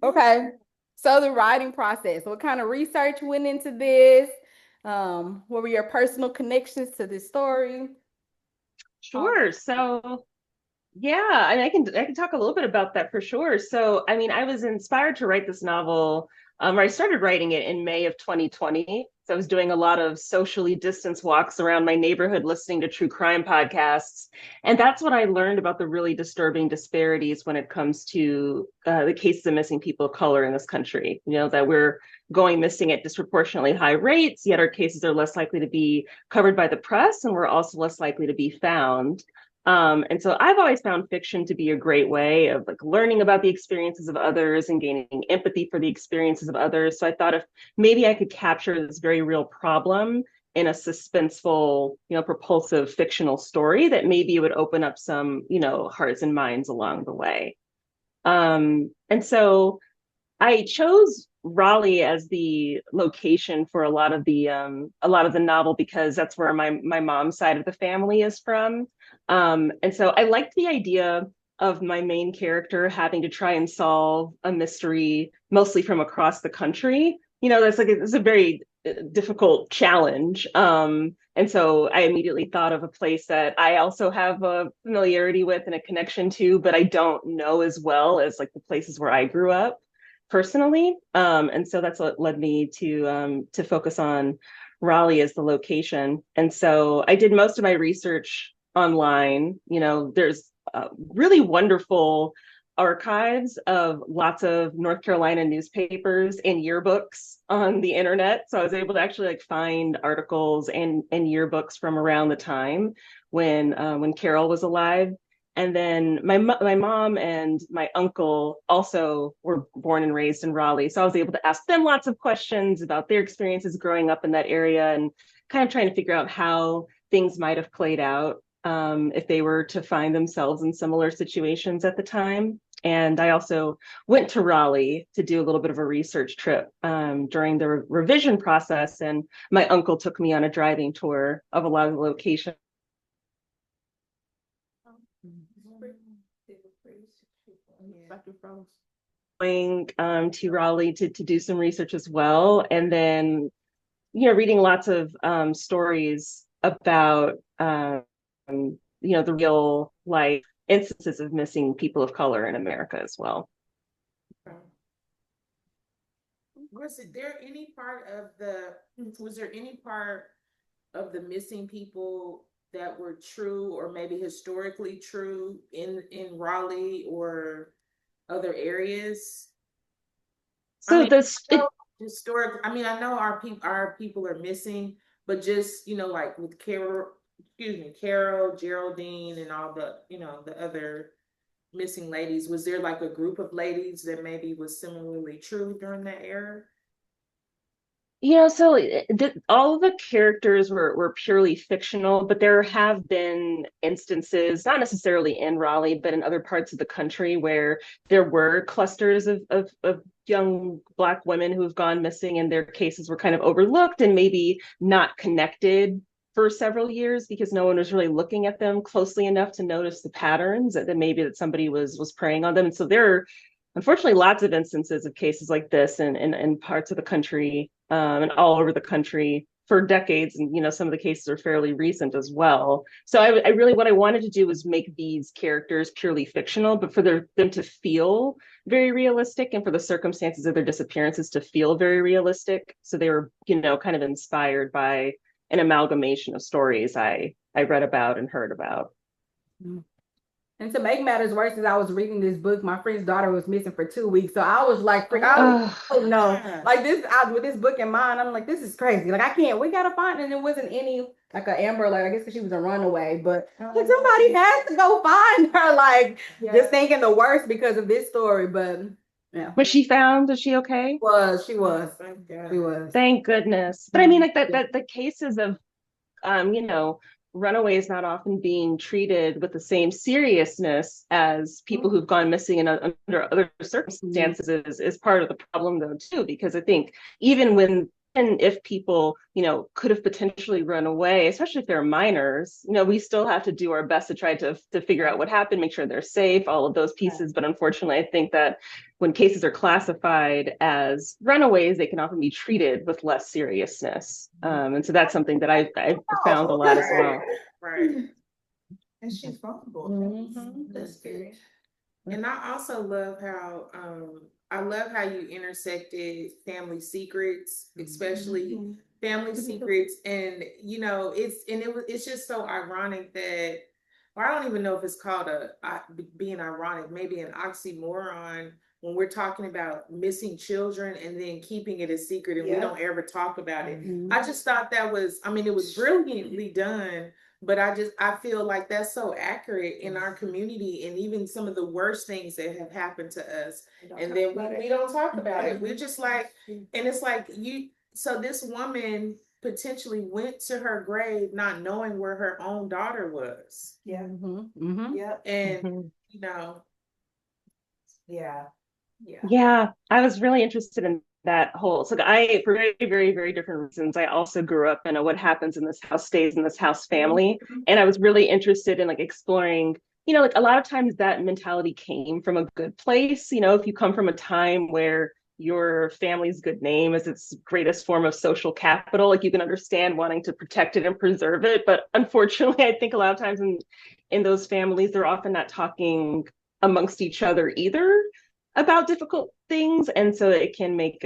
Okay. So the writing process, what kind of research went into this? What were your personal connections to this story? All Sure. So yeah, I can talk a little bit about that for sure. So I mean, I was inspired to write this novel, or I started writing it in May of 2020. So I was doing a lot of socially distanced walks around my neighborhood, listening to true crime podcasts, and that's what I learned about the really disturbing disparities when it comes to the cases of missing people of color in this country. You know, that we're going missing at disproportionately high rates, yet our cases are less likely to be covered by the press, and we're also less likely to be found. And so I've always found fiction to be a great way of like learning about the experiences of others and gaining empathy for the experiences of others. So I thought if maybe I could capture this very real problem in a suspenseful, propulsive fictional story, that maybe it would open up some, hearts and minds along the way. And so I chose Raleigh as the location for a lot of the novel because that's where my mom's side of the family is from. And so I liked the idea of my main character having to try and solve a mystery mostly from across the country. That's like it's a very difficult challenge. And so I immediately thought of a place that I also have a familiarity with and a connection to, but I don't know as well as like the places where I grew up personally. And so that's what led me to focus on Raleigh as the location. And so I did most of my research online. There's really wonderful archives of lots of North Carolina newspapers and yearbooks on the internet. So I was able to actually like find articles and yearbooks from around the time when Carol was alive. And then my mom and my uncle also were born and raised in Raleigh. So I was able to ask them lots of questions about their experiences growing up in that area and kind of trying to figure out how things might have played out if they were to find themselves in similar situations at the time. And I also went to Raleigh to do a little bit of a research trip during the revision process. And my uncle took me on a driving tour of a lot of the locations going to Raleigh to do some research as well. And then, reading lots of stories about, the real life instances of missing people of color in America as well. Was there any part of the missing people that were true or maybe historically true in Raleigh or other areas? I So mean, this, I know historic. I mean, I know our people are missing, but just like with Carol, Geraldine, and all the other missing ladies. Was there like a group of ladies that maybe was similarly true during that era? all of the characters were purely fictional, but there have been instances, not necessarily in Raleigh, but in other parts of the country where there were clusters of young Black women who have gone missing and their cases were kind of overlooked and maybe not connected for several years because no one was really looking at them closely enough to notice the patterns that maybe that somebody was preying on them. And so there are unfortunately lots of instances of cases like this in parts of the country and all over the country for decades. And some of the cases are fairly recent as well. So I really, what I wanted to do was make these characters purely fictional, but for them to feel very realistic and for the circumstances of their disappearances to feel very realistic. So they were kind of inspired by an amalgamation of stories I read about and heard about. And to make matters worse, as I was reading this book, my friend's daughter was missing for 2 weeks. So I was like, I was, Oh, oh no, like this, with this book in mind, I'm like, this is crazy. Like, I can't, we gotta find, and it wasn't any, like a Amber, like, I guess because she was a runaway, but like somebody has to go find her, like, just thinking the worst because of this story. But yeah, was she found? Is she okay? she was. Thank goodness. But I mean, like that the cases of runaways not often being treated with the same seriousness as people who've gone missing under other circumstances is part of the problem though too, because I think even when if people, could have potentially run away, especially if they're minors, we still have to do our best to try to figure out what happened, make sure they're safe, all of those pieces. But unfortunately, I think that when cases are classified as runaways, they can often be treated with less seriousness. And so that's something that I've found a lot as well. Right. And she's vulnerable. That's good. And I also love how you intersected family secrets, especially family secrets, and it's just so ironic that, or I don't even know if it's called being ironic, maybe an oxymoron when we're talking about missing children and then keeping it a secret and we don't ever talk about it. I just thought that was, it was brilliantly done. But I feel like that's so accurate in our community, and even some of the worst things that have happened to us. And then we don't talk about it. We're just like, and it's like so this woman potentially went to her grave not knowing where her own daughter was. Yeah. Yeah. And, Yeah, I was really interested in that whole. So for very, very, very different reasons, I also grew up in a what happens in this house stays in this house family. And I was really interested in exploring, a lot of times that mentality came from a good place. If you come from a time where your family's good name is its greatest form of social capital, you can understand wanting to protect it and preserve it. But unfortunately, I think a lot of times in those families, they're often not talking amongst each other either about difficult things. And so it can make,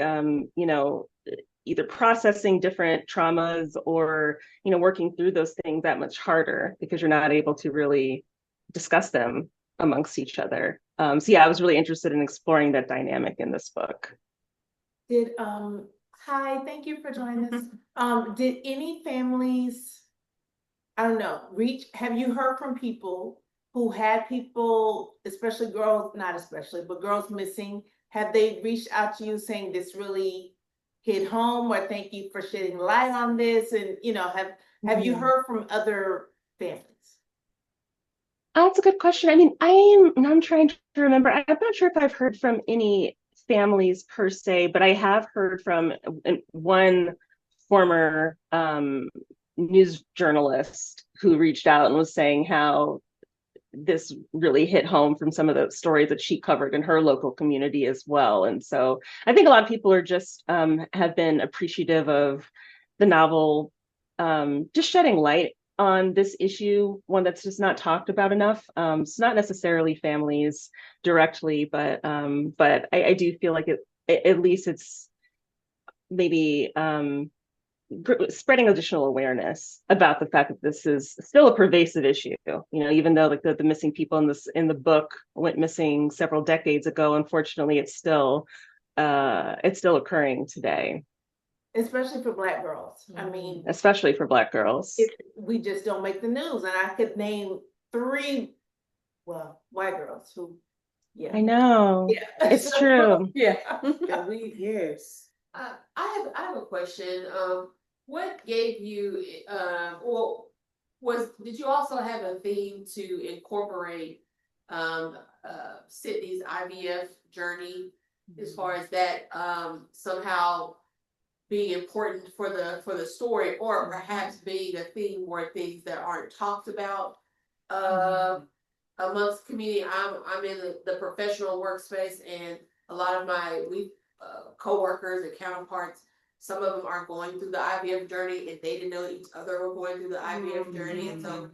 either processing different traumas or, working through those things that much harder because you're not able to really discuss them amongst each other. So yeah, I was really interested in exploring that dynamic in this book. Hi, thank you for joining us. Did any families, I don't know, have you heard from people who had people, especially girls, not especially, but girls missing? Have they reached out to you saying this really hit home, or thank you for shedding light on this? And have you heard from other families? That's a good question. I'm trying to remember. I'm not sure if I've heard from any families per se, but I have heard from one former news journalist who reached out and was saying how this really hit home from some of the stories that she covered in her local community as well. And so I think a lot of people are just have been appreciative of the novel, just shedding light on this issue, one that's just not talked about enough. It's not necessarily families directly, but I do feel like at least it's maybe spreading additional awareness about the fact that this is still a pervasive issue. Even though the missing people in the book went missing several decades ago, unfortunately, it's still occurring today. Especially for Black girls. Especially for Black girls. We just don't make the news. And I could name 3, white girls who, I know. Yeah. It's true. Yeah. Yes. I have a question. What gave you, did you also have a theme to incorporate Sydney's IVF journey as far as that somehow being important for the story, or perhaps being a theme where things that aren't talked about amongst community? I'm in the professional workspace, and a lot of my co-workers and counterparts, some of them are going through the IVF journey, and they didn't know each other were going through the IVF journey. And so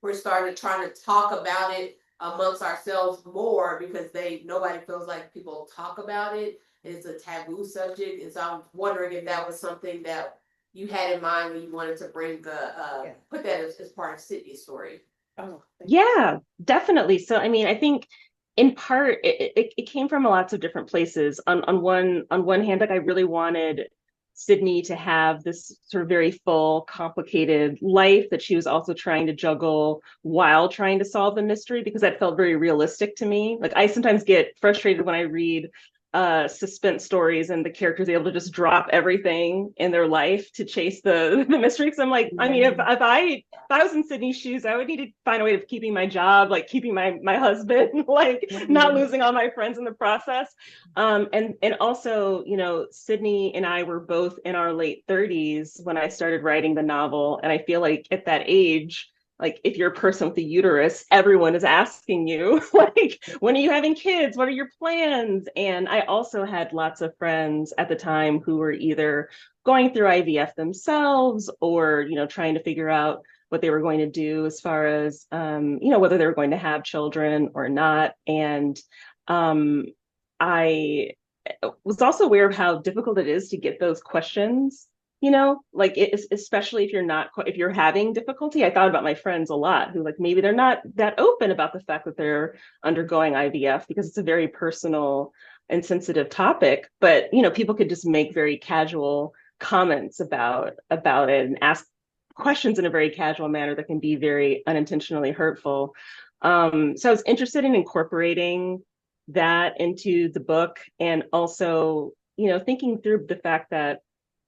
we're trying to talk about it amongst ourselves more, because nobody feels like people talk about it. It's a taboo subject. And so I'm wondering if that was something that you had in mind when you wanted to bring put that as part of Sydney's story. Yeah, definitely. So I think in part it came from lots of different places. On one hand, I really wanted Sydney to have this sort of very full, complicated life that she was also trying to juggle while trying to solve the mystery, because that felt very realistic to me. I sometimes get frustrated when I read suspense stories and the characters able to just drop everything in their life to chase the mystery. Because I'm like, I mean, if I was in Sydney's shoes, I would need to find a way of keeping my job, like keeping my husband, like not losing all my friends in the process. And also, you know, Sydney and I were both in our late 30s when I started writing the novel. And I feel like at that age, like if you're a person with a uterus, everyone is asking you, like, when are you having kids? What are your plans? And I also had lots of friends at the time who were either going through IVF themselves or, you know, trying to figure out what they were going to do as far as, you know, whether they were going to have children or not. And I was also aware of how difficult it is to get those questions, you know, like especially if you're having difficulty. I thought about my friends a lot who, like, maybe they're not that open about the fact that they're undergoing IVF because it's a very personal and sensitive topic. But, you know, people could just make very casual comments about it and ask questions in a very casual manner that can be very unintentionally hurtful. So I was interested in incorporating that into the book, and also, you know, thinking through the fact that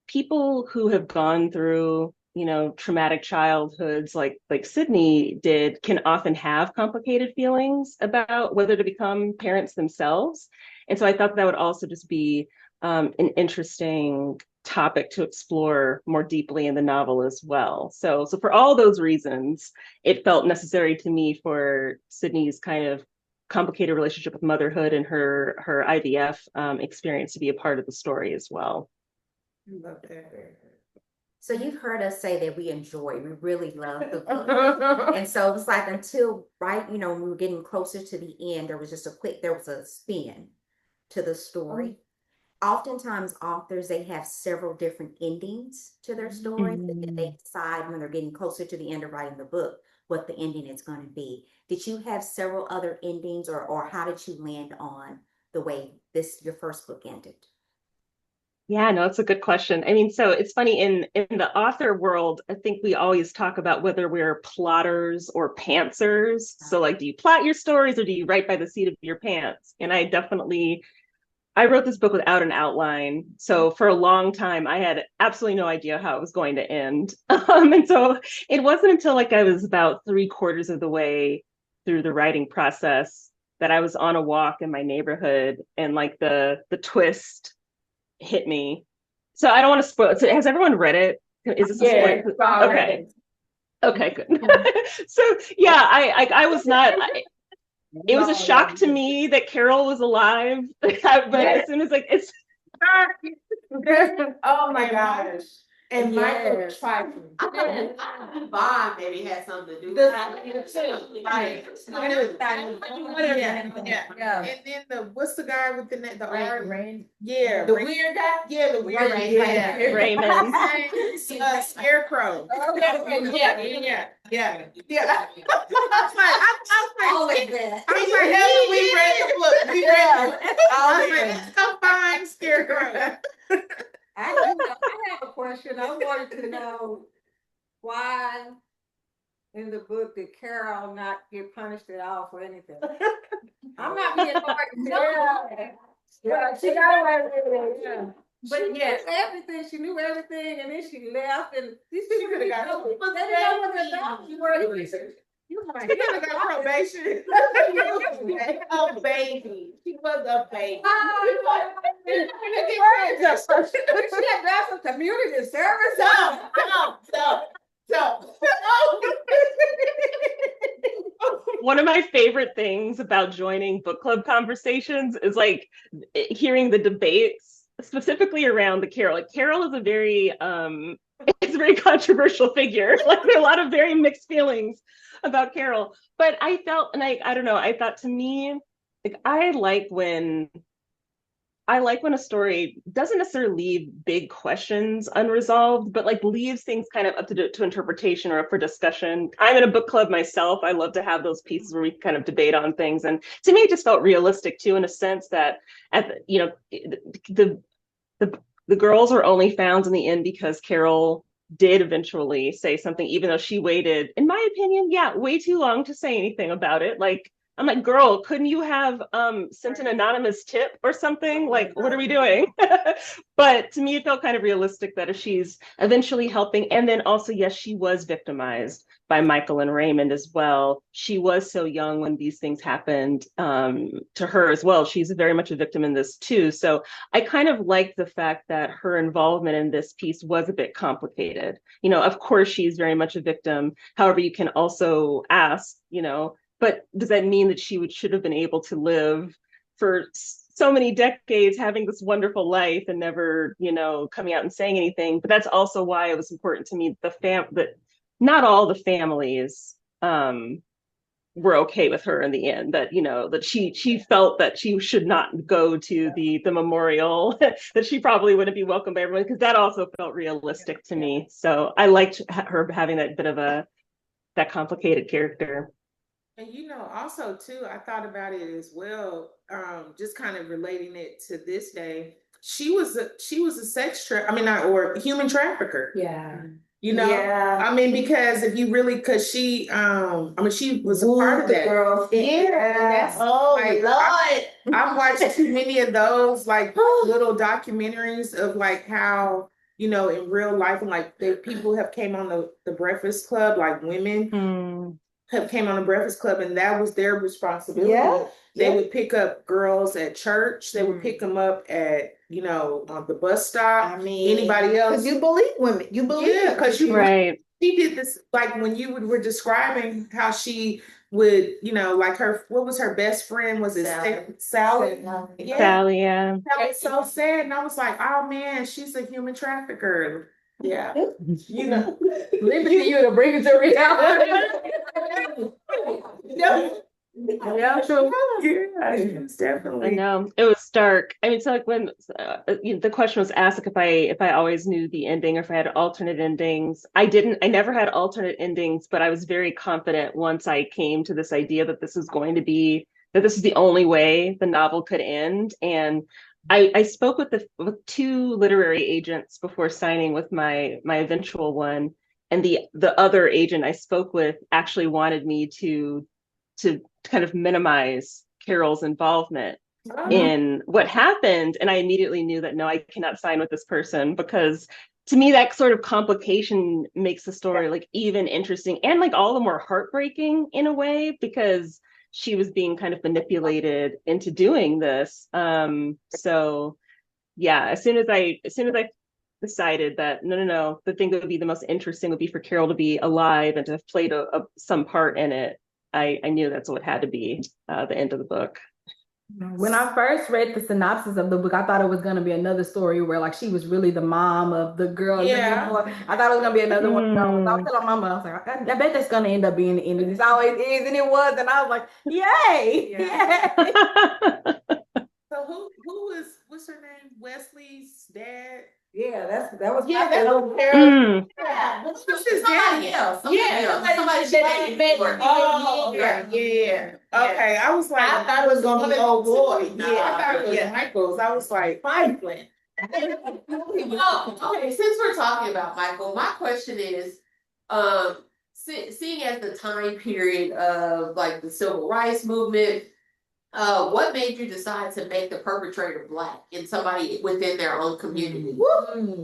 people who have gone through, you know, traumatic childhoods like Sydney did can often have complicated feelings about whether to become parents themselves. And so I thought that would also just be an interesting topic to explore more deeply in the novel as well. So for all those reasons, it felt necessary to me for Sydney's kind of complicated relationship with motherhood and her IVF experience to be a part of the story as well. Love that. So you've heard us say that we really love the book. And so it was like until, right, you know, when we were getting closer to the end, there was a spin to the story. Oftentimes authors, they have several different endings to their story. And they decide when they're getting closer to the end of writing the book what the ending is going to be. Did you have several other endings, or how did you land on the way your first book ended? Yeah, no, it's a good question. I mean, so it's funny in the author world, I think we always talk about whether we're plotters or pantsers. So like, do you plot your stories or do you write by the seat of your pants? And I wrote this book without an outline. So for a long time, I had absolutely no idea how it was going to end. And so it wasn't until like I was about 3/4 of the way through the writing process that I was on a walk in my neighborhood and like the twist hit me. So I don't want to spoil it. So has everyone read it? Is this a spoiler? Okay. Okay, good. So yeah, I was not. It was a shock to me that Carol was alive, but as soon as like it's. Oh my gosh. And Michael tried. Bond maybe had something to do with And then what's the guy with the R? Yeah, The weird guy? Yeah, the weird guy. Yeah. Raymond. Scarecrow. Yeah. All of that. I was like, hey, we read the book. We read the book. I was like, let's go find Scarecrow. I have a question. I wanted to know why in the book did Carol not get punished at all for anything? I'm not being hard to tell. Yeah, she got away with it. Yeah. But yes, everything, she knew everything, and then she left, and these people could have got know it. They didn't know what the hell she were. She could have got probation. Oh, baby. She was a baby. She had done some community service. One of my favorite things about joining book club conversations is like hearing the debates specifically around the Carol. Like Carol is a very controversial figure. Like there are a lot of very mixed feelings about Carol. But I felt, and I don't know, I thought to me, like I like when a story doesn't necessarily leave big questions unresolved, but like leaves things kind of up to interpretation or up for discussion. I'm in a book club myself. I love to have those pieces where we kind of debate on things. And to me, it just felt realistic too, in a sense that the girls are only found in the end because Carol did eventually say something, even though she waited, in my opinion, way too long to say anything about it. Like I'm like, girl, couldn't you have sent an anonymous tip or something? Like, what are we doing? But to me, it felt kind of realistic that if she's eventually helping, and then also, yes, she was victimized by Michael and Raymond as well. She was so young when these things happened to her as well. She's very much a victim in this too. So I kind of like the fact that her involvement in this piece was a bit complicated. You know, of course, she's very much a victim. However, you can also ask, you know, but does that mean that she should have been able to live for so many decades having this wonderful life and never, you know, coming out and saying anything? But that's also why it was important to me that not all the families were okay with her in the end, that, you know, that she felt that she should not go to the memorial, that she probably wouldn't be welcomed by everyone, because that also felt realistic to me. So I liked her having that bit of that complicated character. And also too, I thought about it as well, just kind of relating it to this day. She was a I mean, not, or human trafficker. Yeah. Yeah. I mean, because if you really, because she was a part of that. Girls. Yeah. Oh, Like, Lord. I've watched too many of those like little documentaries of like how, in real life, and like people have came on the Breakfast Club, like women have came on the Breakfast Club, and that was their responsibility. Yeah. They would pick up girls at church. They would pick them up at, on the bus stop. I mean, anybody else? Because you believe women. You believe. Yeah, because right. She did this, like when you were describing how she would, like what was her best friend? Was it Sally? Yeah. Sally, yeah. That was so sad. And I was like, oh man, she's a human trafficker. Yeah. Leave it to you to bring it to reality. Yeah, so yeah, it's definitely. I know it was dark. I mean, so like when the question was asked, like if I always knew the ending or if I had alternate endings, I didn't. I never had alternate endings, but I was very confident once I came to this idea that this is the only way the novel could end. And I spoke with two literary agents before signing with my eventual one, and the other agent I spoke with actually wanted me to kind of minimize Carol's involvement in what happened. And I immediately knew that, no, I cannot sign with this person, because to me, that sort of complication makes the story like even interesting and like all the more heartbreaking in a way, because she was being kind of manipulated into doing this. So yeah, as soon as I decided that no, the thing that would be the most interesting would be for Carol to be alive and to have played some part in it, I knew that's what had to be the end of the book. When I first read the synopsis of the book, I thought it was going to be another story where like she was really the mom of the girl. Yeah. I thought it was going to be another one. I was telling my mom, I was like, I bet that's going to end up being the end of this. Always is, and it was. And I was like, yay! Yeah. So what's her name? Wesley's dad? Yeah, that was Yeah, my that's Yeah, what's his dad? Somebody Yeah. Okay, I was like, I thought it was gonna be old boy. Yeah, I thought it was Michael's. I was like, Franklin. Okay, since we're talking about Michael, my question is, seeing as the time period of like the civil rights movement, what made you decide to make the perpetrator Black and somebody within their own community?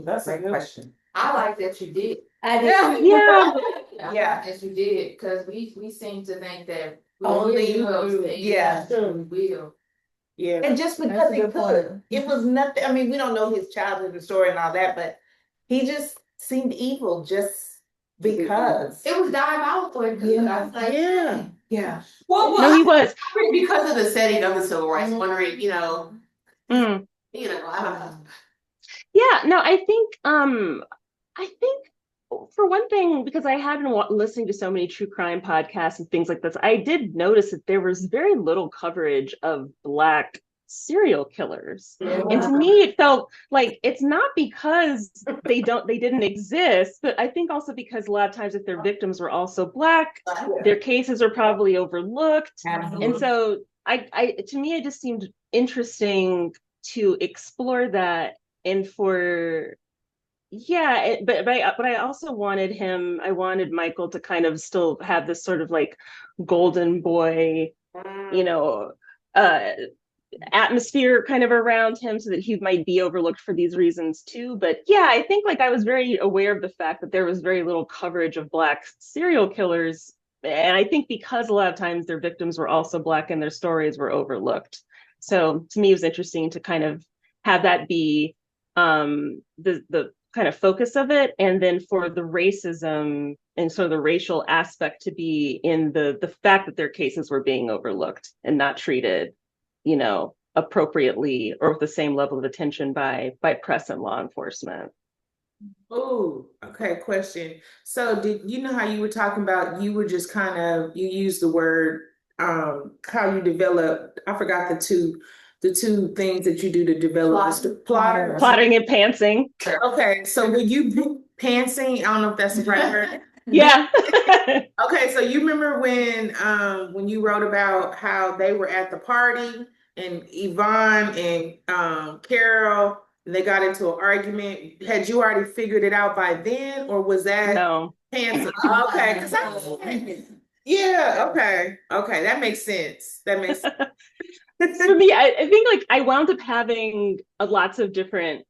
That's a good question. I like that you did. I did. Yeah. Yeah. As you did, because we seem to think that we Only will those things. yeah. We will. Yeah. And just because he could, it was nothing. I mean, we don't know his childhood and story and all that, but he just seemed evil just because. It was diabolical. Yeah. I was like, Yeah. Yeah. Well, No, he was. because of the setting of the civil rights, wondering, I don't know. Yeah, no, I think for one thing, because I had been listening to so many true crime podcasts and things like this, I did notice that there was very little coverage of Black serial killers. Yeah. And to me, it felt like it's not because they didn't exist, but I think also because a lot of times if their victims were also Black, their cases are probably overlooked. And so to me, it just seemed interesting to explore that. And but I also wanted Michael to kind of still have this sort of like golden boy you know, atmosphere kind of around him so that he might be overlooked for these reasons too. But yeah, I think like I was very aware of the fact that there was very little coverage of Black serial killers. And I think because a lot of times their victims were also Black and their stories were overlooked. So to me, it was interesting to kind of have that be the kind of focus of it. And then for the racism and sort of the racial aspect to be in the fact that their cases were being overlooked and not treated, you know, appropriately or with the same level of attention by press and law enforcement. Oh, okay, question. So did you know how you were talking about you were just kind of you used the word how you develop, I forgot the two things that you do to develop plotter. Plotting and pantsing. Okay, so when you pantsing, I don't know if that's the right word. Yeah. Okay, so you remember when you wrote about how they were at the party and Yvonne and Carol and they got into an argument. Had you already figured it out by then, or was that No. pantsing? Okay, because yeah, okay, that makes sense. That makes sense. For me, I think like I wound up having lots of different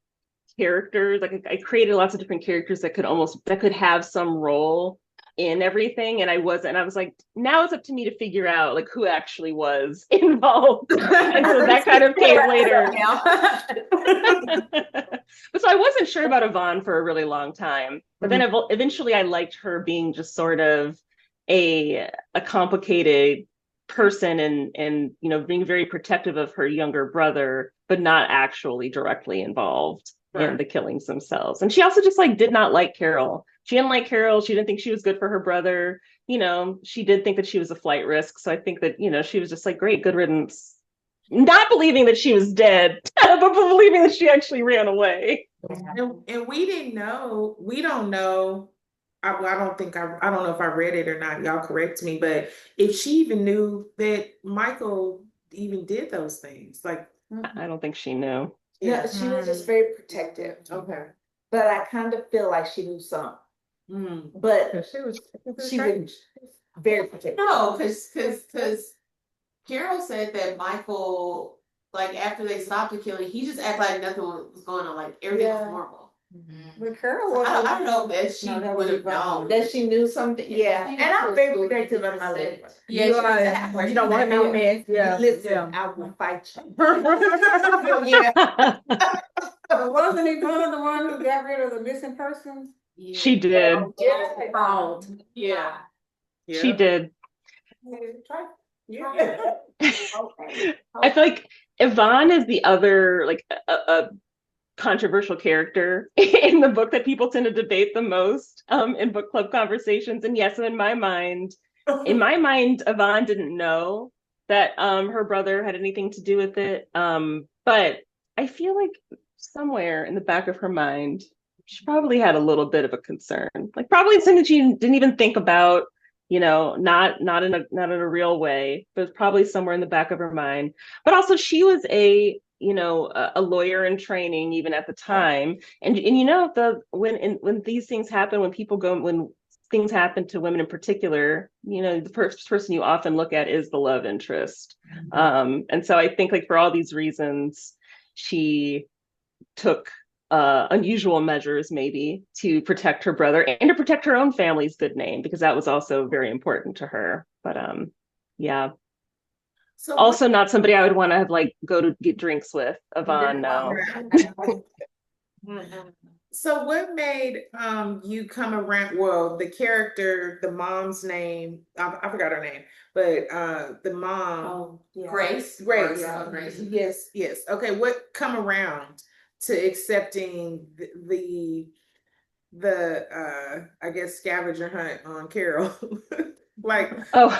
characters. Like I created lots of different characters that could have some role in everything. And I was like, now it's up to me to figure out like who actually was involved. And so that kind of came later. But so I wasn't sure about Yvonne for a really long time. But then eventually I liked her being just sort of a complicated person and you know being very protective of her younger brother, but not actually directly involved in the killings themselves. And she also just like did not like Carol. She didn't like Carol. She didn't think she was good for her brother. You know, she did think that she was a flight risk. So I think that, you know, she was just like, great, good riddance. Not believing that she was dead, but believing that she actually ran away. And we didn't know, we don't know. I don't know if I read it or not. Y'all correct me, but if she even knew that Michael even did those things, like I don't think she knew. Yeah, she was just very protective. Okay. But I kind of feel like she knew some. But she was very protective. No, because Carol said that Michael, like after they stopped the killing, he just acted like nothing was going on, like everything was normal. But Carol So was. I don't know that she would have known. That she knew something. Yeah. And I'm very protective of my little. Yeah, You don't want to be a mess. Yeah. Listen, I will fight you. But wasn't Yvonne the one who got rid of the missing persons? She did. Yeah. She did. Yeah. I feel like Yvonne is the other like a controversial character in the book that people tend to debate the most in book club conversations. And yes, in my mind, Yvonne didn't know that her brother had anything to do with it. But I feel like somewhere in the back of her mind, she probably had a little bit of a concern, like probably something she didn't even think about, you know, not in a real way, but probably somewhere in the back of her mind. But also she was a lawyer in training even at the time. And you know, when these things happen, when things happen to women in particular, you know, the first person you often look at is the love interest. And so I think like for all these reasons, she took unusual measures maybe to protect her brother and to protect her own family's good name, because that was also very important to her. But yeah. So also not somebody I would want to have like go to get drinks with. Yvonne, no. So what made you come around? Well, the character, the mom's name, I forgot her name, but the mom, Grace. Grace. Grace. Yes. Okay, what come around to accepting the I guess scavenger hunt on Carol? Like, because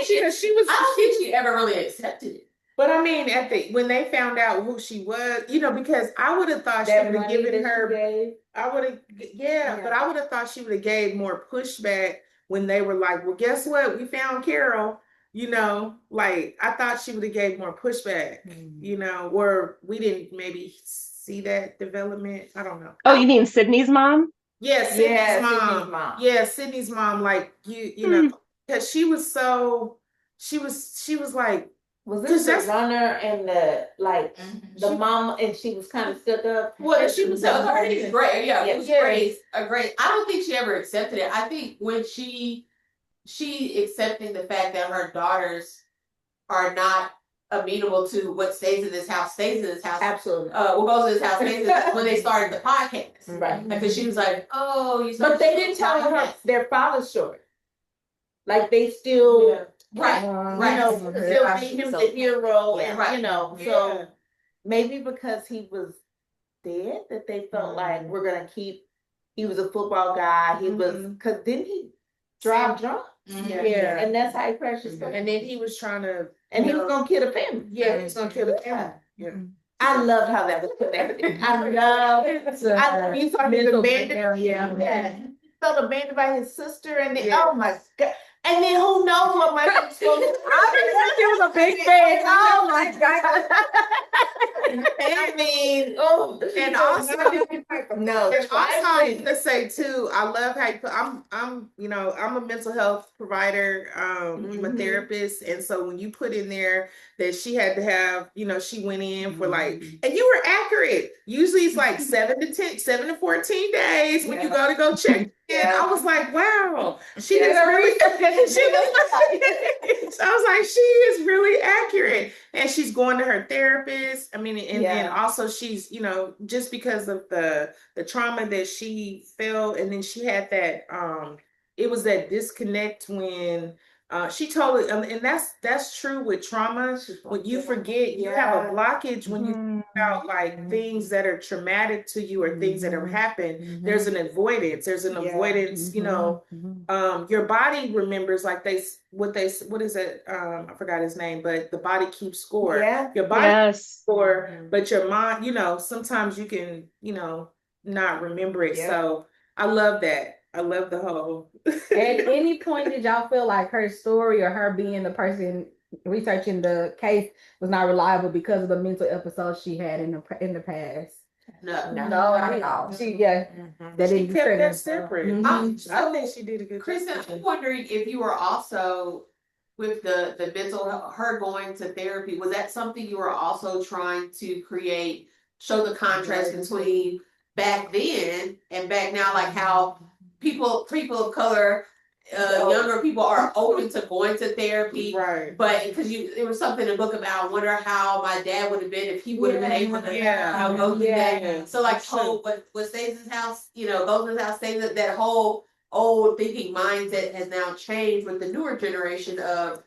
she was. I don't think she ever really accepted it. But I mean, when they found out who she was, you know, because I would have thought she would have given her. I would have, but I would have thought she would have gave more pushback when they were like, "Well, guess what? We found Carol." You know, like I thought she would have gave more pushback. You know, or we didn't maybe see that development. I don't know. Oh, you mean Sydney's mom? Yeah, Sydney's mom. Yeah, Sydney's mom. Like you know, because she was so. she was like, Was 'Cause this that's- the runner and the the She- mama, and she was kind of stuck up? Well, she was great. Yeah, it was Yeah. great. A great. I don't think she ever accepted it. I think when she accepting the fact that her daughters are not amenable to what stays in this house stays in this house. Absolutely. What goes in this house stays in this house when they started the podcast. Right. Because she was like, oh, you. But they didn't tell her their father's story. Like they still, Right. you know, still made him the hero, and Right. you know, so maybe because he was dead, that they felt like we're gonna keep. He was a football guy. He was, because didn't he drive drunk? Yeah. And that's how he crashed his car. And then he was trying to, And he was gonna kill the family. yeah, he was gonna kill the family. Yeah. I loved how that was connected. I love. You saw his abandoned. Yeah. Felt abandoned by his sister, and then oh my god. And then who knows what might be going on. She was a big fan. Oh my god. I mean, oh, And also, no. and also I need to say too, I love how you put, I'm you know, I'm a mental health provider, I'm a therapist, and so when you put in there that she had to have, you know, she went in for like, and you were accurate. Usually it's like 7 to 14 days when you go check. And I was like, wow, she is really, I was like, she is really accurate. And she's going to her therapist. I mean, and also she's, you know, just because of the trauma that she felt, and then she had that, it was that disconnect when she totally, and that's true with trauma. When you forget, you have a blockage when you think about like things that are traumatic to you or things that have happened. There's an avoidance. There's an avoidance. You know, your body remembers, like what is it? I forgot his name, but the body keeps score. Yeah. Your body keeps score, but your mind, you know, sometimes you can, you know, not remember it. So I love that. I love the whole. At any point did y'all feel like her story or her being the person researching the case was not reliable because of the mental episodes she had in the past? No. Not at all. That She didn't kept that separate. I think she did a good Kristen, job. I'm wondering if you were also with the mental her going to therapy, was that something you were also trying to create, show the contrast between back then and back now, like how people of color, younger people are open to going to therapy, Right. but because there was something in the book about, I wonder how my dad would have been if he would have been able to go through that. So like, what stays in his house, you know, goes in his house, stays that whole old thinking mindset has now changed with the newer generation of,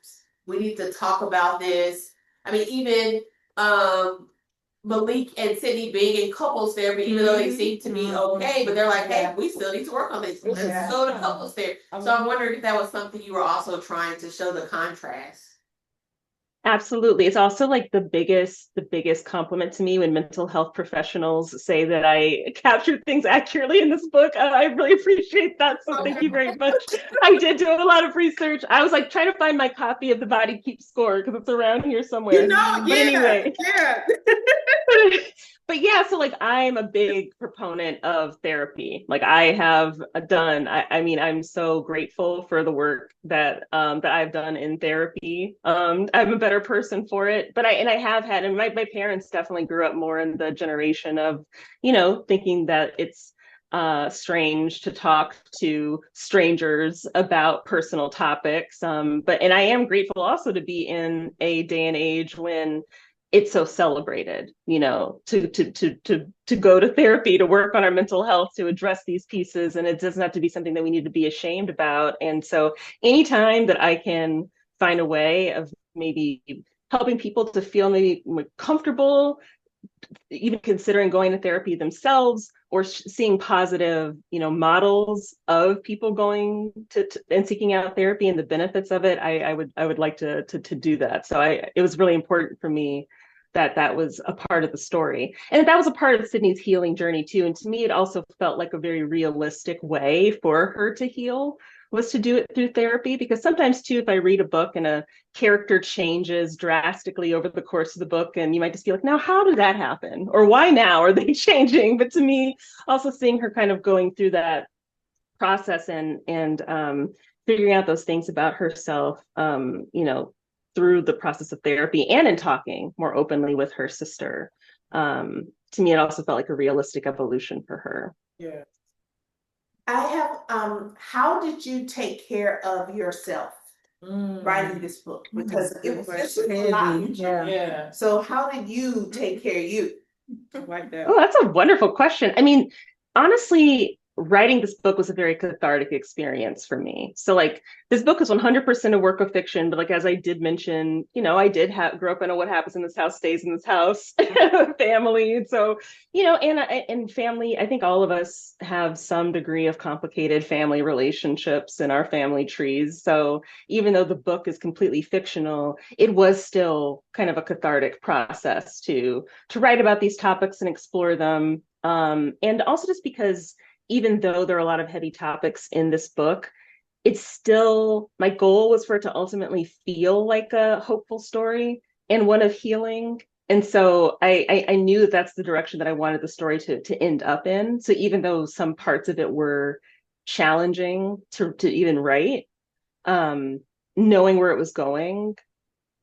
we need to talk about this. I mean, even Malik and Sydney being in couples therapy, even though they seem to be okay, but they're like, hey, we still need to work on this. Let's go to couples therapy. So I'm wondering if that was something you were also trying to show the contrast. Absolutely. It's also like the biggest compliment to me when mental health professionals say that I captured things accurately in this book. I really appreciate that. So thank you very much. I did do a lot of research. I was like trying to find my copy of The Body Keeps Score because it's around here somewhere. You know, but anyway. Yeah. But yeah, so like I'm a big proponent of therapy. Like I have done, I mean, I'm so grateful for the work that I've done in therapy. I'm a better person for it. But I have had, and my parents definitely grew up more in the generation of, you know, thinking that it's strange to talk to strangers about personal topics. And I am grateful also to be in a day and age when it's so celebrated, you know, to go to therapy, to work on our mental health, to address these pieces. And it doesn't have to be something that we need to be ashamed about. And so anytime that I can find a way of maybe helping people to feel maybe more comfortable, even considering going to therapy themselves, or seeing positive, you know, models of people going to and seeking out therapy and the benefits of it, I would like to do that. So it was really important for me that was a part of the story, and that was a part of Sydney's healing journey too. And to me, it also felt like a very realistic way for her to heal, was to do it through therapy. Because sometimes too, if I read a book and a character changes drastically over the course of the book, and you might just be like, now how did that happen, or why now are they changing? But to me, also seeing her kind of going through that process and figuring out those things about herself, you know, through the process of therapy and in talking more openly with her sister. To me, it also felt like a realistic evolution for her. Yeah. I have, how did you take care of yourself writing this book? Because this was a lot. Yeah. So how did you take care of you? Like that. Oh, that's a wonderful question. I mean, honestly, writing this book was a very cathartic experience for me. So like this book is 100% a work of fiction, but like as I did mention, I did grow up in a what happens in this house stays in this house family. And so, and family, I think all of us have some degree of complicated family relationships in our family trees. So even though the book is completely fictional, it was still kind of a cathartic process to write about these topics and explore them. And also just because even though there are a lot of heavy topics in this book, it's still, my goal was for it to ultimately feel like a hopeful story and one of healing. And so I knew that that's the direction that I wanted the story to end up in. So even though some parts of it were challenging to even write, knowing where it was going,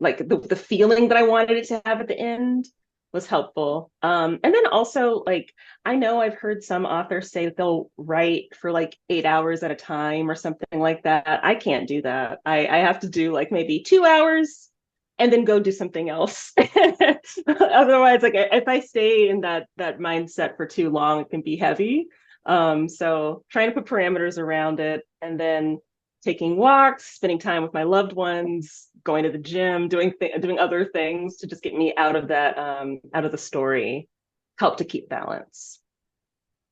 like the feeling that I wanted it to have at the end was helpful. And then also, like, I know I've heard some authors say that they'll write for like 8 hours at a time or something like that. I can't do that. I have to do like maybe 2 hours and then go do something else. Otherwise, like if I stay in that mindset for too long, it can be heavy. So trying to put parameters around it, and then taking walks, spending time with my loved ones, going to the gym, doing other things to just get me out of that out of the story, help to keep balance.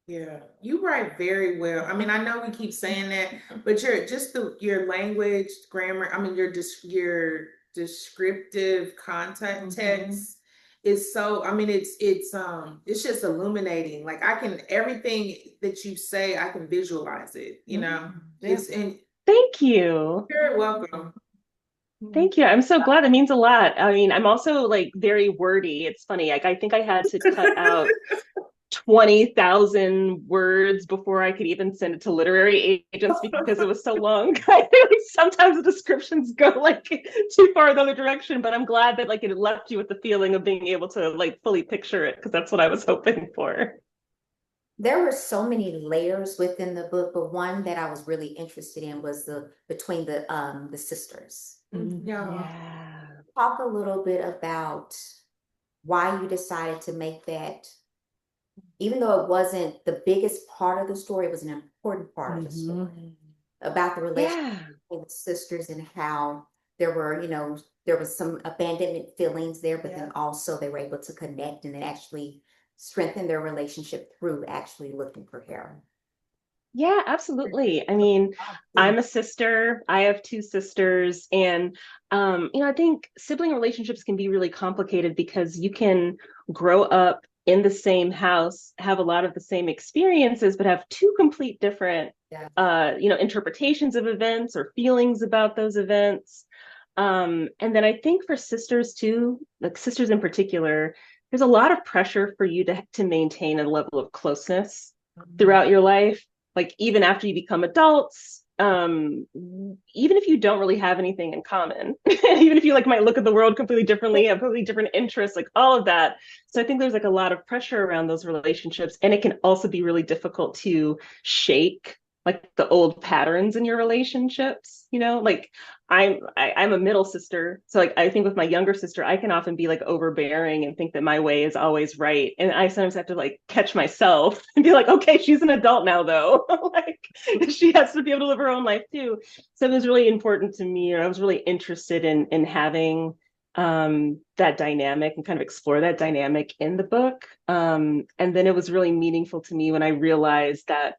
Yeah, you write very well. I mean, I know we keep saying that, but your language, grammar, I mean, your descriptive content text is so, I mean, it's just illuminating. Like everything that you say, I can visualize it, It's in. Thank you. You're welcome. Thank you. I'm so glad. That means a lot. I mean, I'm also like very wordy. It's funny. Like I think I had to cut out 20,000 words before I could even send it to literary agents because it was so long. Sometimes the descriptions go like too far the other direction, but I'm glad that like it left you with the feeling of being able to like fully picture it, because that's what I was hoping for. There were so many layers within the book, but one that I was really interested in was between the sisters. Yeah. Talk a little bit about why you decided to make that, even though it wasn't the biggest part of the story, it was an important part of the story, about the relationship with the sisters and how there was some abandonment feelings there, but then also they were able to connect and then actually strengthen their relationship through actually looking for Carol. Yeah, absolutely. I mean, I'm a sister. I have two sisters, and I think sibling relationships can be really complicated because you can grow up in the same house, have a lot of the same experiences, but have two complete different interpretations of events or feelings about those events. And then I think for sisters too, like sisters in particular, there's a lot of pressure for you to maintain a level of closeness throughout your life, like even after you become adults, even if you don't really have anything in common, even if you like might look at the world completely differently, have completely different interests, like all of that. So I think there's like a lot of pressure around those relationships, and it can also be really difficult to shake like the old patterns in your relationships. Like I'm a middle sister, so like I think with my younger sister I can often be like overbearing and think that my way is always right, and I sometimes have to like catch myself and be like, okay, she's an adult now though. Like she has to be able to live her own life too. So it was really important to me, or I was really interested in having that dynamic and kind of explore that dynamic in the book. And then it was really meaningful to me when I realized that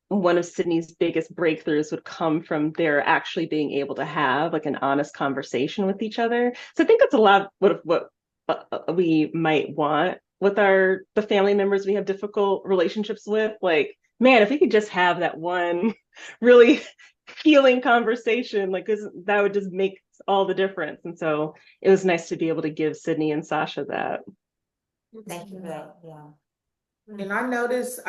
one of Sydney's biggest breakthroughs would come from their actually being able to have like an honest conversation with each other. So I think that's a lot of what we might want with the family members we have difficult relationships with. Like, man, if we could just have that one really healing conversation, like that would just make all the difference. And so it was nice to be able to give Sydney and Sasha that. Thank you. Yeah. And I noticed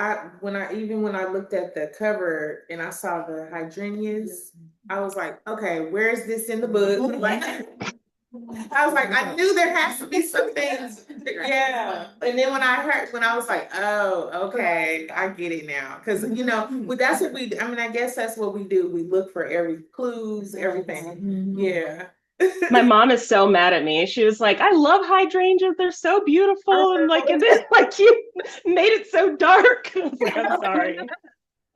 when I looked at the cover and I saw the hydrangeas, I was like, okay, where is this in the book? Like, I was like, I knew there has to be some things. Yeah. And then when I was like, oh, okay, I get it now. Because, that's what I guess that's what we do. We look for every clues, everything. Yeah. My mom is so mad at me. She was like, I love hydrangeas. They're so beautiful. And then you made it so dark. I was like, I'm sorry.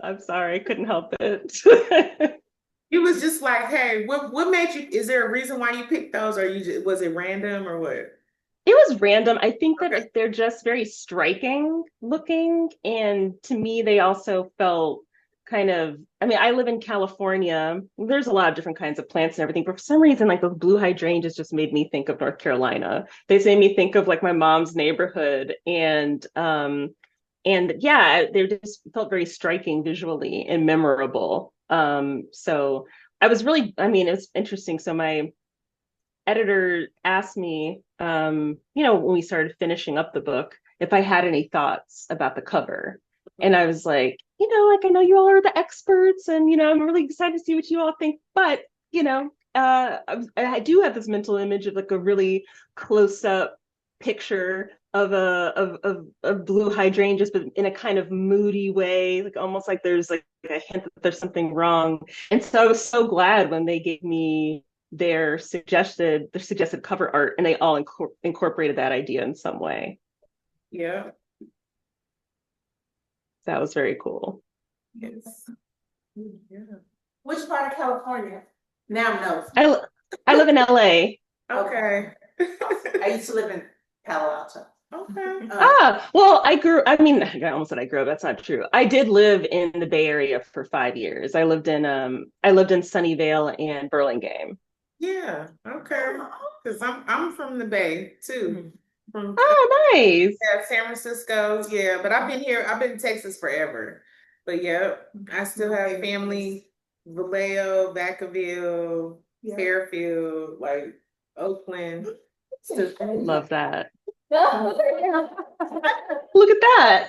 I'm sorry. I couldn't help it. He was just like, hey, what made you, is there a reason why you picked those, or was it random or what? It was random. I think that Okay. they're just very striking looking. And to me, they also felt I live in California. There's a lot of different kinds of plants and everything, but for some reason, like those blue hydrangeas just made me think of North Carolina. They made me think of like my mom's neighborhood. And yeah, they just felt very striking visually and memorable. So I was really, it was interesting. So my editor asked me, when we started finishing up the book, if I had any thoughts about the cover. And I was like, I know you all are the experts, and, I'm really excited to see what you all think. But, I do have this mental image of like a really close up picture of blue hydrangeas, but in a kind of moody way, like almost like there's like a hint that there's something wrong. And so I was so glad when they gave me their suggested cover art, and they all incorporated that idea in some way. Yeah. That was very cool. Yes. Yeah. Which part of California? Now no. I live in LA. Okay. I used to live in Palo Alto. Okay. Well, I almost said I grew up. That's not true. I did live in the Bay Area for 5 years. I lived in Sunnyvale and Burlingame. Yeah. Okay. Because I'm from the Bay too. From nice. San Francisco. Yeah, but I've been in Texas forever. But yeah, I still have family, Vallejo, Vacaville, Fairfield, like Oakland. Love that. Look at that.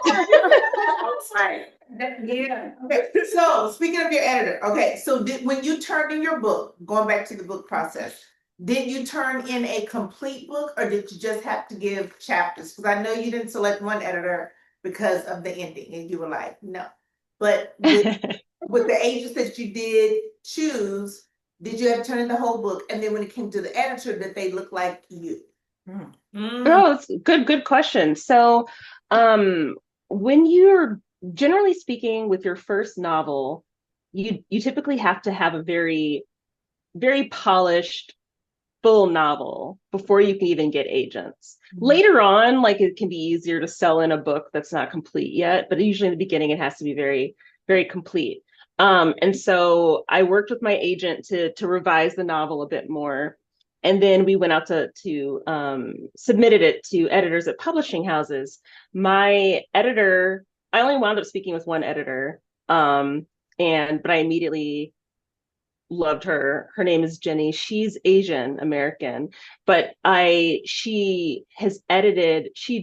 Yeah. Okay. So speaking of your editor, okay, so when you turned in your book, going back to the book process, did you turn in a complete book, or did you just have to give chapters? Because I know you didn't select one editor because of the ending, and you were like, no. But with the agents that you did choose, did you have to turn in the whole book? And then when it came to the editor, did they look like you? Oh, it's good question. So, when you're generally speaking with your first novel, you typically have to have a very, very polished full novel before you can even get agents. Later on, like it can be easier to sell in a book that's not complete yet, but usually in the beginning it has to be very, very complete. And so I worked with my agent to revise the novel a bit more. And then we went out to submitted it to editors at publishing houses. My editor, I only wound up speaking with one editor, but I immediately loved her. Her name is Jenny. She's Asian American, but she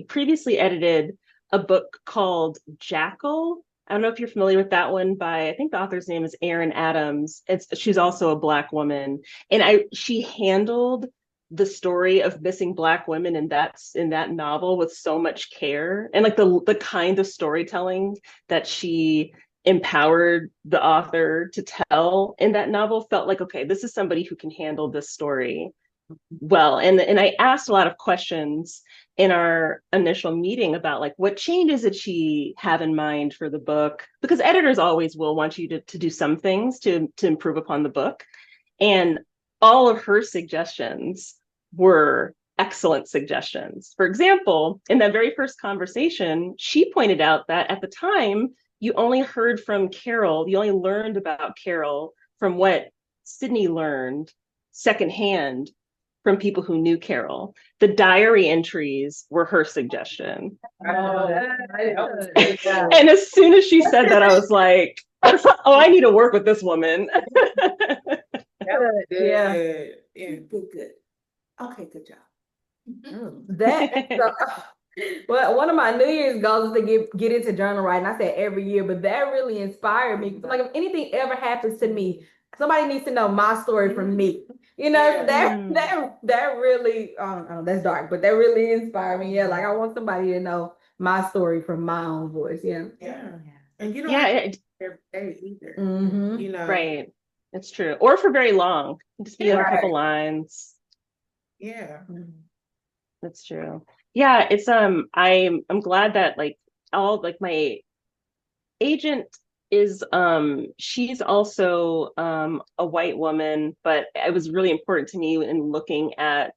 previously edited a book called Jackal. I don't know if you're familiar with that one by, I think the author's name is Erin Adams. She's also a Black woman. And she handled the story of missing Black women in that novel with so much care, and like the kind of storytelling that she empowered the author to tell in that novel felt like, okay, this is somebody who can handle this story well. And I asked a lot of questions in our initial meeting about like what changes did she have in mind for the book, because editors always will want you to do some things to improve upon the book. And all of her suggestions were excellent suggestions. For example, in that very first conversation, she pointed out that at the time you only learned about Carol from what Sydney learned secondhand from people who knew Carol. The diary entries were her suggestion. And as soon as she said that, I was like, oh, I need to work with this woman. Yeah. Good. Okay, good job. Well, one of my New Year's goals is to get into journal writing. I said every year, but that really inspired me. Like if anything ever happens to me, somebody needs to know my story from me. You know, so Yeah. that really I don't know, that's dark, but that really inspired me. Yeah, like I want somebody to know my story from my own voice. Yeah. Yeah. And you don't Yeah, have to every day either. Mm-hmm. You know. right. It's true. Or for very long. Just be a Right. couple lines. Yeah. That's true. Yeah, it's I'm glad that like all like my agent is she's also a white woman, but it was really important to me in looking at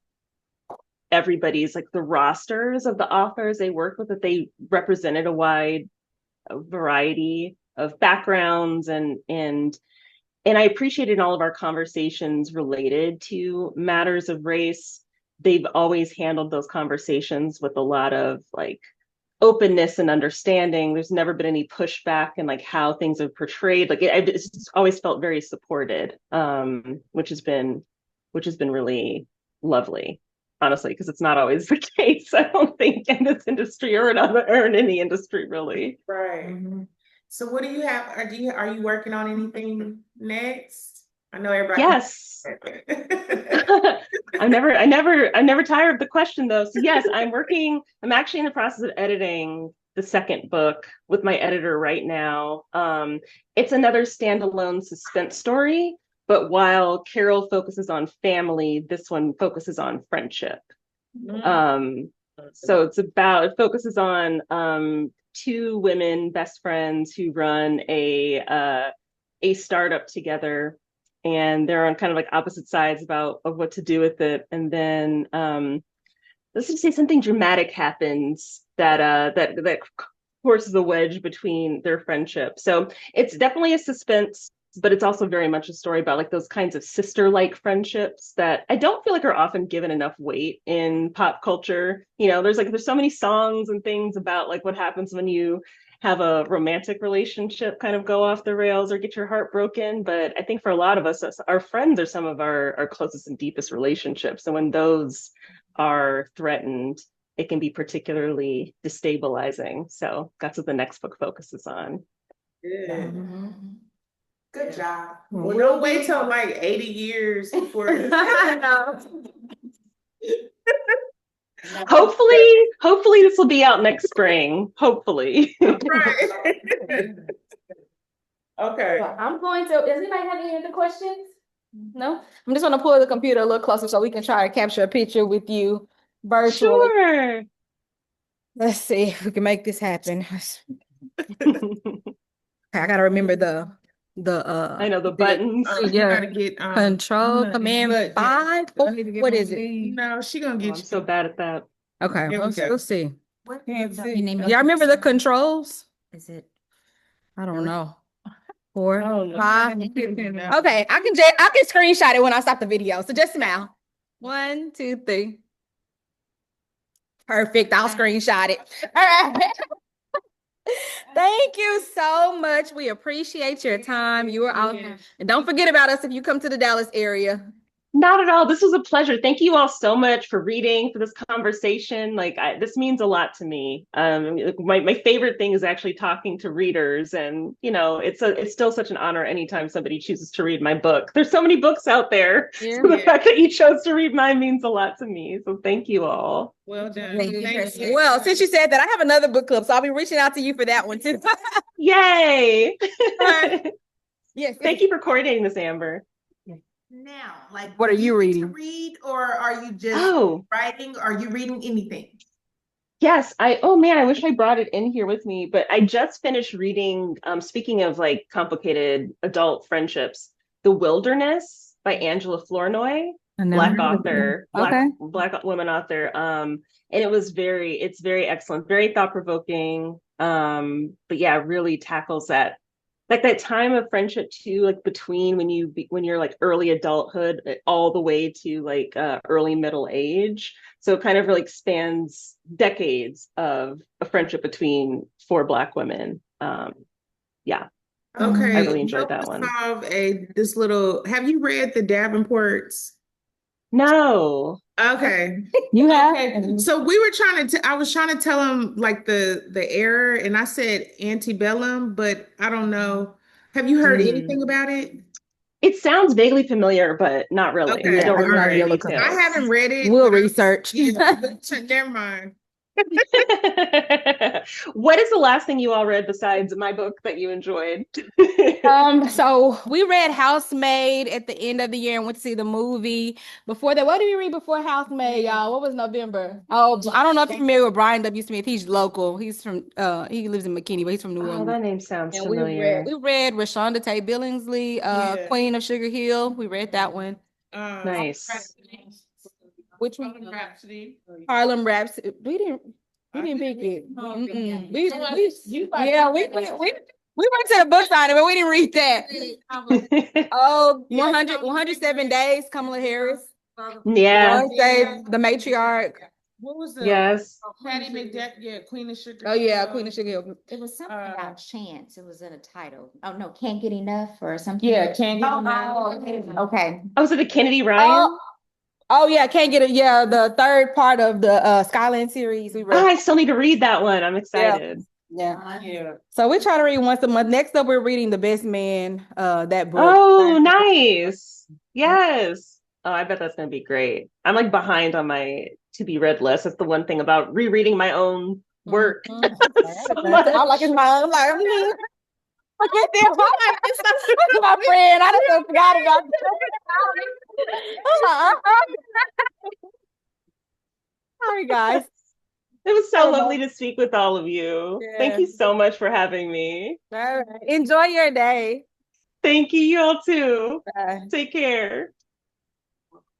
everybody's like the rosters of the authors they work with, that they represented a wide variety of backgrounds, and I appreciated in all of our conversations related to matters of race. They've always handled those conversations with a lot of like openness and understanding. There's never been any pushback in like how things are portrayed. Like it's always felt very supported, which has been really lovely, honestly, because it's not always the case. I don't think in this industry or in any industry really. Right. Mm-hmm. So what do you have? Are you working on anything next? I know everybody. Yes. I'm never tired of the question though. So yes, I'm actually in the process of editing the second book with my editor right now. It's another standalone suspense story, but while Carol focuses on family, this one focuses on friendship. So it focuses on two women best friends who run a startup together, and they're on kind of like opposite sides of what to do with it. And then let's just say something dramatic happens that forces a wedge between their friendship. So it's definitely a suspense, but it's also very much a story about like those kinds of sister-like friendships that I don't feel like are often given enough weight in pop culture. You know, there's so many songs and things about like what happens when you have a romantic relationship kind of go off the rails or get your heart broken. But I think for a lot of us, our friends are some of our closest and deepest relationships. And when those are threatened, it can be particularly destabilizing. So that's what the next book focuses on. Good. Mm-hmm. Good job. Well, Well, don't wait till like 80 years before. I know. Hopefully this will be out next spring. Hopefully. Right. Okay. Well, I'm going to. Does anybody have any other questions? No? I'm just going to pull the computer a little closer so we can try to capture a picture with you virtually. Sure. Let's see if we can make this happen. I gotta remember the I know the buttons. You gotta get control command 5. What is it? No, she gonna Oh, get I'm you. so bad at that. Okay, There we go. we'll see. Can't see. Y'all remember the controls? Is it? I don't know. 4, Oh, 5. Okay, I can screenshot it when I stop the video. So just smile. 1, 2, 3. Perfect. I'll screenshot it. All right. Thank you so much. We appreciate your time. You are awesome. And don't forget about us if you come to the Dallas area. Not at all. This was a pleasure. Thank you all so much for reading, for this conversation. Like this means a lot to me. My favorite thing is actually talking to readers, and you know, it's still such an honor anytime somebody chooses to read my book. There's so many books out there. Yeah. So the fact that you chose to read mine means a lot to me. So thank you all. Well done. Thank you, Thank Kristen. you. Well, since you said that, I have another book club, so I'll be reaching out to you for that one too. Yay! Yes. Thank you for coordinating this, Amber. Now, like, What are you like to reading? read, or are you just Oh, writing? Are you reading anything? yes. Oh man, I wish I brought it in here with me, but I just finished reading, speaking of like complicated adult friendships, The Wilderness by Angela Flournoy, Black author, Black woman author. And it's very excellent, very thought-provoking. But yeah, it really tackles that like that time of friendship too, like between when you're like early adulthood all the way to like early middle age. So it kind of like spans decades of a friendship between four Black women. Yeah, Okay. I really enjoyed that help us one. solve this little. Have you read the Davenports? No. Okay. You have? Okay. So I was trying to tell him like the error, and I said antebellum, but I don't know. Have you heard anything about it? It sounds vaguely familiar, but not really. Okay, I don't Yeah, remember alright. any Okay. I details. haven't read it. We'll but I- research. Yeah, never mind. What is the last thing you all read besides my book that you enjoyed? So we read Housemaid at the end of the year and went to see the movie. Before that, what did we read before Housemaid, y'all? What was November? Oh, I don't know if you're familiar with Brian W. Smith. He's local. He's from he lives in McKinney, but he's from New Oh, Orleans. that name sounds And familiar. we read Rashonda Tate Billingsley, Yeah. Queen of Sugar Hill. We read that one. Nice. Which Harlem one? Rhapsody. Harlem Rhapsody. We didn't pick it. Mm-mm. We went to the book signing, but we didn't read that. Oh, 107 Days, Kamala Harris. Yeah. The matriarch. What was the Yes. Patty McDeck? Yeah, Queen of Sugar. Oh yeah, Hill. Queen of Sugar Hill. It was something about chance. It was in a title. Oh no, can't get enough or something. Yeah, Can't Get Oh, Enough. okay. Oh, was it the Kennedy Ryan? Oh yeah, can't get it. Yeah, the third part of the Skyland series we Oh, read. I still need to read that one. I'm excited. Yeah. Yeah. So we try to read once a month. Next up, we're reading The Best Man, that book. Oh, nice. Yes. Oh, I bet that's going to be great. I'm like behind on my to be read list. That's the one thing about rereading my own work. So much. I'm like, it's my, I'm like, look at this. My friend, I just forgot about Sorry, guys. It was so lovely to speak with all of you. Yeah. Thank you so much for having me. All right. Enjoy your day. Thank you, you all too. Bye. Take care.